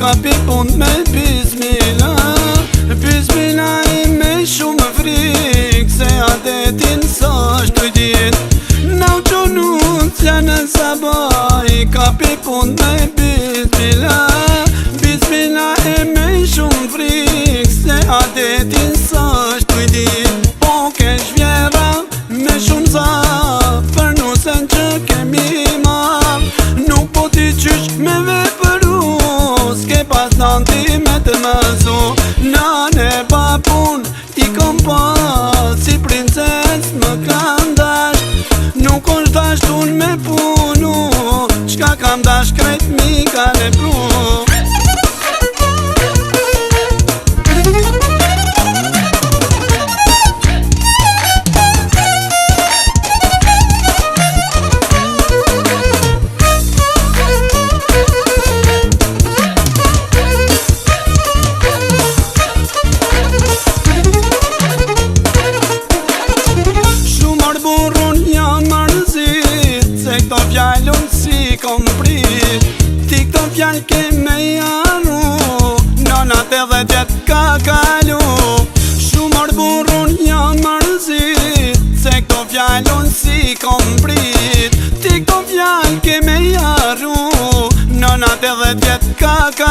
ka pi pun me bismila. Bismila i me shumë frik, se adetin sa shtu dit. Nau qonu t'ja në sabaj, ka pi pun me bismila. Bismila i me shumë frik, se adetin sa shtu dit. Po kesh vjera me shumë za, për nusen që kemi mar. Nuk po t'i qysh me vepëru, s'ke pas nanti me të mëzu. Nane pa pun i kom pas, si princes më kam dash. Nuk është dashtun me punu, qka kam dash krejt mi ka le pru. Këto fjallun si kom prit, ti këto fjall ke me jaru, nënat edhe jet ka kalu. Shumër burrun jam mërzit, se këto fjallun si kom prit, ti këto fjall ke me jaru, nënat edhe jet ka kalu.